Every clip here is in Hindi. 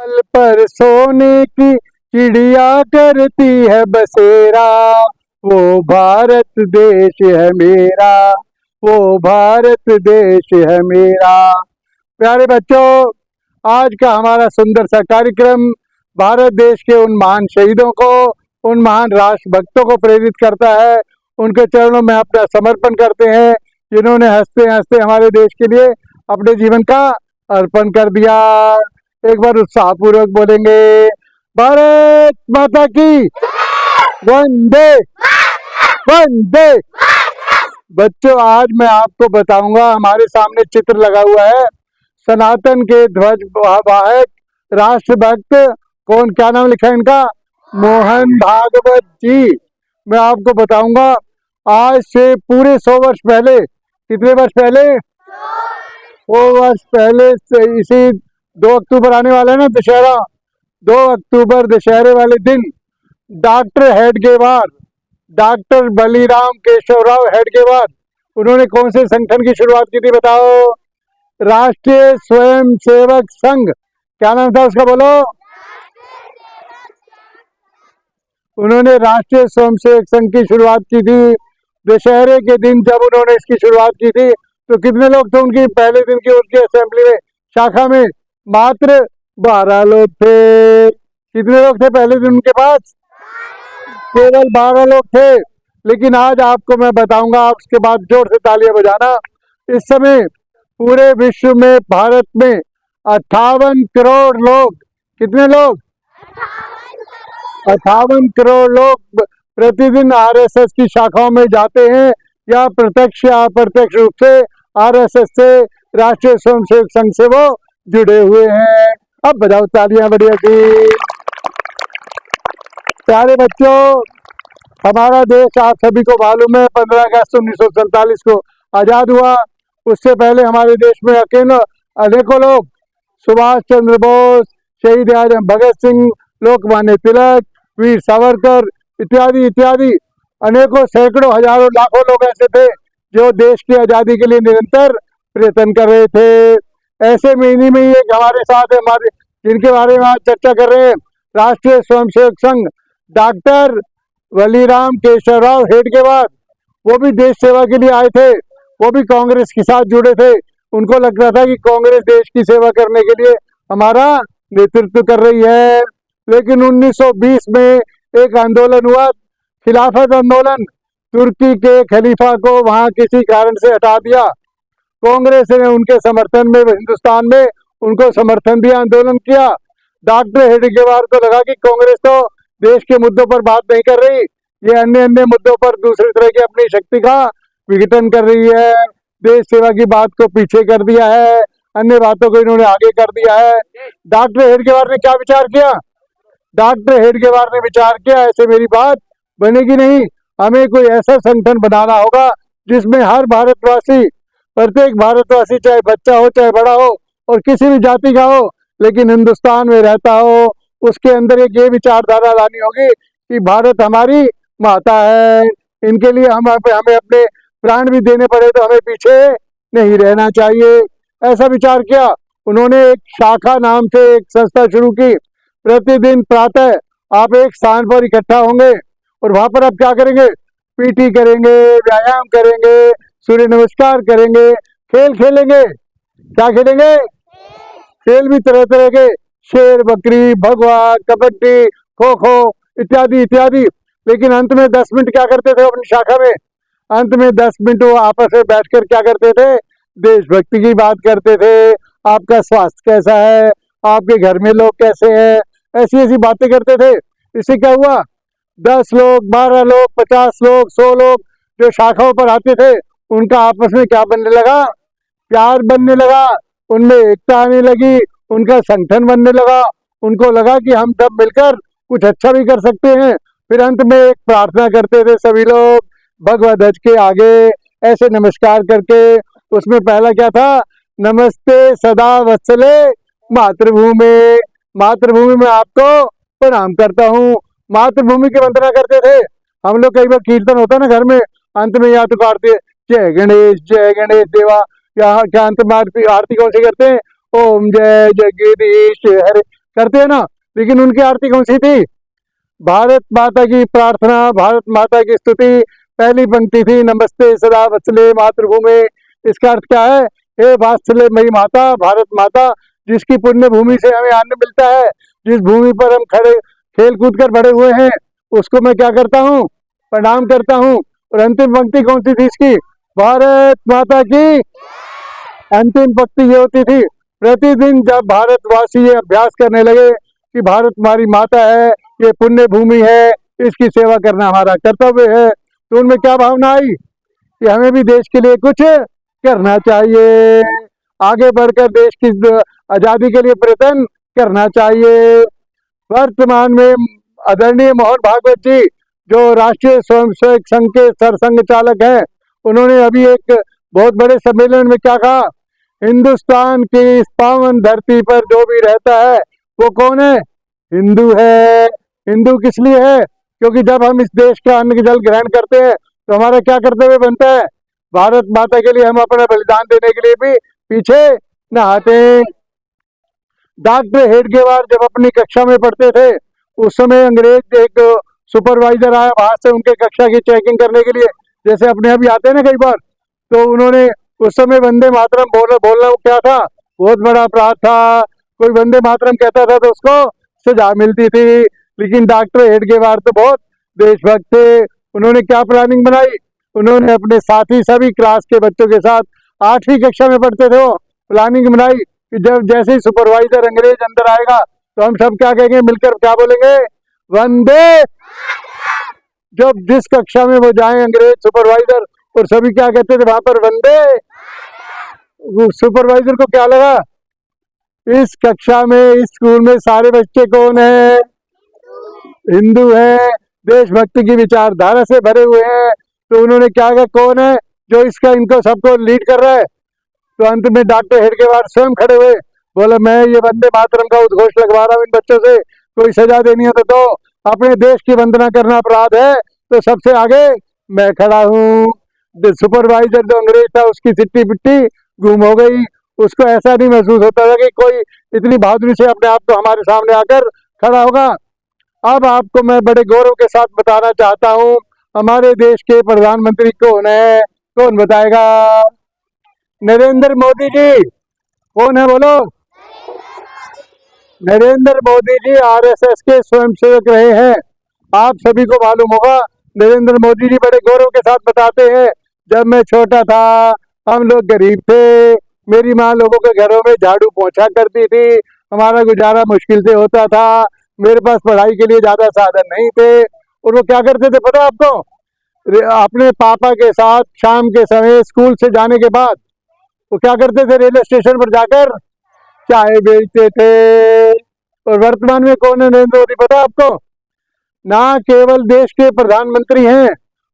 पल पर सोने की चिड़िया करती है बसेरा, वो भारत देश है मेरा, वो भारत देश है मेरा। प्यारे बच्चों, आज का हमारा सुंदर सा कार्यक्रम भारत देश के उन महान शहीदों को, उन महान राष्ट्रभक्तों को प्रेरित करता है। उनके चरणों में अपना समर्पण करते हैं, जिन्होंने हंसते हंसते हमारे देश के लिए अपने जीवन का अर्पण कर दिया। एक बार उत्साहपूर्वक बोलेंगे, भारत माता की वंदे वंदे। बच्चों, आज मैं आपको बताऊंगा, हमारे सामने चित्र लगा हुआ है, सनातन के ध्वज वाहक राष्ट्रभक्त कौन, क्या नाम लिखा है इनका? मोहन भागवत जी। मैं आपको बताऊंगा, आज से पूरे 100 वर्ष पहले, कितने वर्ष पहले? 100 वर्ष पहले से इसी 2 अक्टूबर आने वाला है ना, दशहरा, 2 अक्टूबर दशहरे वाले दिन डॉक्टर हेडगेवार, डॉक्टर बलिराम केशवराव हेडगेवार, उन्होंने कौन से संगठन की शुरुआत की थी बताओ? राष्ट्रीय स्वयंसेवक संघ। क्या नाम था उसका, बोलो? उन्होंने राष्ट्रीय स्वयंसेवक संघ की शुरुआत की थी। दशहरे के दिन जब उन्होंने इसकी शुरुआत की थी तो कितने लोग थे उनकी पहले दिन की उनकी असेंबली में, शाखा में? मात्र 12 लोग थे। कितने लोग थे पहले दिन उनके पास? केवल 12 लोग थे। लेकिन आज आपको मैं बताऊंगा, आप उसके बाद जोर से तालियां बजाना। इस समय पूरे विश्व में, भारत में 58 करोड़ लोग, कितने लोग? 58 करोड़ लोग प्रतिदिन आरएसएस की शाखाओं में जाते हैं, या प्रत्यक्ष या अप्रत्यक्ष रूप से आरएसएस से, राष्ट्रीय स्वयंसेवक संघ से वो जुड़े हुए हैं। अब बजाओ तालियां बढ़िया सी। प्यारे बच्चों, हमारा देश आप सभी को मालूम है 15 अगस्त 1947 को आजाद हुआ। उससे पहले हमारे देश में अनेकों लोग, सुभाष चंद्र बोस, शहीद आजम भगत सिंह, लोकमान्य तिलक, वीर सावरकर इत्यादि इत्यादि अनेकों, सैकड़ों, हजारों, लाखों लोग ऐसे थे जो देश की आजादी के लिए निरंतर प्रयत्न कर रहे थे। ऐसे में इन्हीं में एक हमारे साथ है, हमारे जिनके बारे में आज चर्चा कर रहे हैं, राष्ट्रीय स्वयंसेवक संघ, डॉक्टर बलिराम केशवराव हेडगेवार। वो भी देश सेवा के लिए आए थे, वो भी कांग्रेस के साथ जुड़े थे। उनको लग रहा था कि कांग्रेस देश की सेवा करने के लिए हमारा नेतृत्व कर रही है। लेकिन 1920 में एक आंदोलन हुआ, खिलाफत आंदोलन। तुर्की के खलीफा को वहां किसी कारण से हटा दिया। कांग्रेस ने उनके समर्थन में, हिंदुस्तान में उनको समर्थन दिया, आंदोलन किया। डॉक्टर हेडगेवार को लगा कि कांग्रेस तो देश के मुद्दों पर बात नहीं कर रही, ये अन्य अन्य मुद्दों पर दूसरी तरह की अपनी शक्ति का विघटन कर रही है, देश सेवा की बात को पीछे कर दिया है, अन्य बातों को इन्होंने आगे कर दिया है। डॉक्टर हेडगेवार ने क्या विचार किया? डॉक्टर हेडगेवार ने विचार किया, ऐसे मेरी बात बनेगी नहीं, हमें कोई ऐसा संगठन बनाना होगा जिसमें हर भारतवासी, प्रत्येक भारतवासी, चाहे बच्चा हो चाहे बड़ा हो और किसी भी जाति का हो, लेकिन हिंदुस्तान में रहता हो, उसके अंदर एक ये विचारधारा लानी होगी कि भारत हमारी माता है, इनके लिए हमें अपने प्राण भी देने पड़े तो हमें पीछे नहीं रहना चाहिए। ऐसा विचार किया उन्होंने। एक शाखा नाम से एक संस्था शुरू की। प्रतिदिन प्रातः आप एक स्थान पर इकट्ठा होंगे और वहां पर आप क्या करेंगे? पीटी करेंगे, व्यायाम करेंगे, सूर्य नमस्कार करेंगे, खेल खेलेंगे। क्या खेलेंगे? खेल भी तरह तरह के, शेर बकरी, भगवा, कबड्डी, खो खो इत्यादि इत्यादि। लेकिन अंत में 10 मिनट क्या करते थे अपनी शाखा में? अंत में 10 मिनट वो आपस में बैठकर क्या करते थे? देशभक्ति की बात करते थे। आपका स्वास्थ्य कैसा है, आपके घर में लोग कैसे हैं, ऐसी ऐसी बातें करते थे। इससे क्या हुआ? 10 लोग, 12 लोग, 50 लोग, 100 लोग जो शाखाओं पर आते थे, उनका आपस में क्या बनने लगा? प्यार बनने लगा, उनमें एकता आने लगी, उनका संगठन बनने लगा। उनको लगा कि हम सब मिलकर कुछ अच्छा भी कर सकते हैं। फिर अंत में एक प्रार्थना करते थे सभी लोग, भगवा ध्वज के आगे ऐसे नमस्कार करके। उसमें पहला क्या था? नमस्ते सदा वत्सले मातृभूमि, मातृभूमि में आपको प्रणाम करता हूँ। मातृभूमि की वंदना करते थे हम लोग। कई बार कीर्तन होता है ना घर में, अंत में या तो आरती जय गणेश देवा, या क्या अंत में आरती कौन सी करते हैं? ओम जय जगदीश हरे, करते हैं ना, लेकिन उनकी आरती कौन सी थी? भारत माता की प्रार्थना, भारत माता की स्तुति, पहली पंक्ति थी, नमस्ते सदा वत्सले मातृभूमि। इसका अर्थ क्या है? हे वात्सल्य मई माता, भारत माता, जिसकी पुण्य भूमि से हमें अन्न मिलता है, जिस भूमि पर हम खड़े खेल कूद कर बड़े हुए हैं, उसको मैं क्या करता हूँ? प्रणाम करता हूँ। और अंतिम पंक्ति कौन सी थी इसकी? भारत माता की अंतिम पंक्ति ये होती थी, प्रतिदिन जब भारतवासी ये अभ्यास करने लगे कि भारत हमारी माता है, ये पुण्य भूमि है, इसकी सेवा करना हमारा कर्तव्य है, तो उनमें क्या भावना आई कि हमें भी देश के लिए कुछ करना चाहिए, आगे बढ़कर देश की आजादी के लिए प्रयत्न करना चाहिए। वर्तमान में आदरणीय मोहन भागवत जी, जो राष्ट्रीय स्वयंसेवक संघ के सरसंघ चालक हैं, उन्होंने अभी एक बहुत बड़े सम्मेलन में क्या कहा? हिंदुस्तान की इस पावन धरती पर जो भी रहता है वो कौन है? हिंदू है। हिंदू किस लिए है? क्योंकि जब हम इस देश का अन्न जल ग्रहण करते हैं तो हमारा क्या कर्तव्य बनता है? भारत माता के लिए हम अपना बलिदान देने के लिए भी पीछे न हटे। डॉक्टर हेडगेवार जब अपनी कक्षा में पढ़ते थे, उस समय अंग्रेज एक सुपरवाइजर आया बाहर से उनके कक्षा की चेकिंग करने के लिए, जैसे अपने अभी आते हैं ना कई बार, तो उन्होंने उस समय वंदे मातरम बोलना क्या था? बहुत बड़ा अपराध था। कोई वंदे मातरम कहता था तो उसको सजा मिलती थी। लेकिन डॉक्टर हेडगेवार तो बहुत देशभक्त थे। उन्होंने क्या प्लानिंग बनाई? उन्होंने अपने साथी सभी क्लास के बच्चों के साथ, 8वीं कक्षा में पढ़ते थे वो, प्लानिंग बनाई कि जब जैसे ही सुपरवाइजर अंग्रेज अंदर आएगा तो हम सब क्या कहेंगे? मिलकर क्या बोलेंगे? वंदे। जब जिस कक्षा में वो जाए अंग्रेज सुपरवाइजर, और सभी क्या कहते थे वहां पर? वंदे। सुपरवाइजर को क्या लगा? इस कक्षा में, इस स्कूल में सारे बच्चे कौन है? हिंदू है, देशभक्ति की विचारधारा से भरे हुए हैं। तो उन्होंने क्या कहा? कौन है जो इसका इनको सबको लीड कर रहा है? तो अंत में डॉक्टर हेडगेवार स्वयं खड़े हुए, बोले मैं ये वंदे मातरम का उद्घोष लगवा रहा हूँ इन बच्चों से, कोई सजा देनी है तो दो, अपने देश की वंदना करना अपराध है तो सबसे आगे मैं खड़ा हूँ। सुपरवाइजर जो अंग्रेज था उसकी सिट्टी पिट्टी गुम हो गई। उसको ऐसा नहीं महसूस होता था कि कोई इतनी बहादुरी से अपने आप को हमारे सामने आकर खड़ा होगा। अब आपको मैं बड़े गौरव के साथ बताना चाहता हूँ, हमारे देश के प्रधानमंत्री कौन है? कौन बताएगा? नरेंद्र मोदी जी। कौन है बोलो? नरेंद्र मोदी जी आरएसएस के स्वयंसेवक रहे हैं। आप सभी को मालूम होगा। नरेंद्र मोदी जी बड़े गौरव के साथ बताते हैं, जब मैं छोटा था हम लोग गरीब थे, मेरी माँ लोगों के घरों में झाड़ू पोंछा करती थी, हमारा गुजारा मुश्किल से होता था, मेरे पास पढ़ाई के लिए ज्यादा साधन नहीं थे। और वो क्या करते थे पता आपको? अपने पापा के साथ शाम के समय स्कूल से जाने के बाद वो क्या करते थे? रेलवे स्टेशन पर जाकर चाय बेचते थे। और वर्तमान में कौन है नरेंद्र मोदी पता आपको? ना केवल देश के प्रधानमंत्री हैं,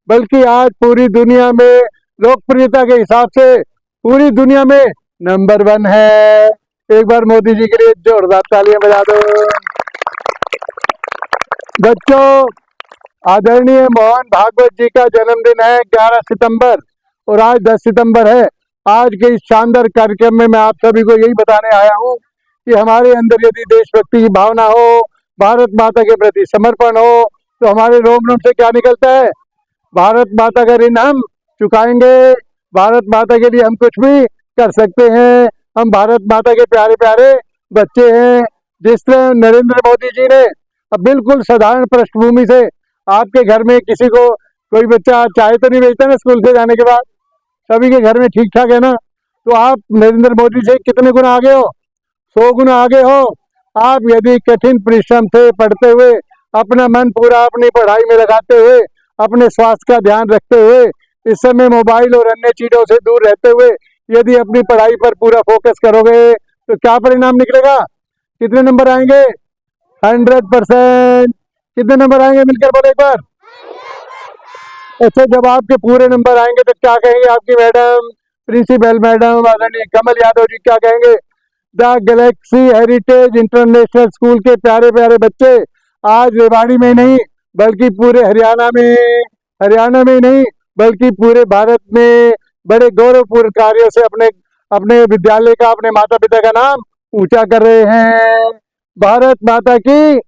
बल्कि आज पूरी दुनिया में लोकप्रियता के हिसाब से पूरी दुनिया में नंबर 1 है। एक बार मोदी जी के लिए जोरदार तालियां बजा दो। बच्चों, आदरणीय मोहन भागवत जी का जन्मदिन है 11 सितंबर और आज 10 सितंबर है। आज के इस शानदार कार्यक्रम में मैं आप सभी को यही बताने आया हूँ कि हमारे अंदर यदि देशभक्ति की भावना हो, भारत माता के प्रति समर्पण हो, तो हमारे रोम रोम से क्या निकलता है? भारत माता का ऋण हम चुकाएंगे, भारत माता के लिए हम कुछ भी कर सकते हैं, हम भारत माता के प्यारे प्यारे बच्चे हैं। जिस तरह नरेंद्र मोदी जी ने अब बिल्कुल साधारण पृष्ठभूमि से आपके घर में किसी को, कोई बच्चा चाय तो नहीं बेचता ना स्कूल से जाने के बाद, सभी के घर में ठीक ठाक है ना, तो आप नरेंद्र मोदी से कितने गुना आगे हो? 100 गुना आगे हो। आप यदि कठिन परिश्रम से पढ़ते हुए, अपना मन पूरा अपनी पढ़ाई में लगाते हुए, अपने स्वास्थ्य का ध्यान रखते हुए, इस समय मोबाइल और अन्य चीजों से दूर रहते हुए यदि अपनी पढ़ाई पर पूरा फोकस करोगे तो क्या परिणाम निकलेगा? कितने नंबर आएंगे? 100%। कितने नंबर आएंगे मिलकर बोले एक बार? अच्छा, जब आपके पूरे नंबर आएंगे तो क्या कहेंगे आपकी मैडम, प्रिंसिपल मैडम आदरणीय कमल यादव जी क्या कहेंगे? The Galaxy heritage international school के प्यारे प्यारे बच्चे आज रेवाड़ी में नहीं बल्कि पूरे हरियाणा में नहीं बल्कि पूरे भारत में बड़े गौरवपूर्ण कार्यों से अपने अपने विद्यालय का, अपने माता पिता का नाम ऊंचा कर रहे हैं। भारत माता की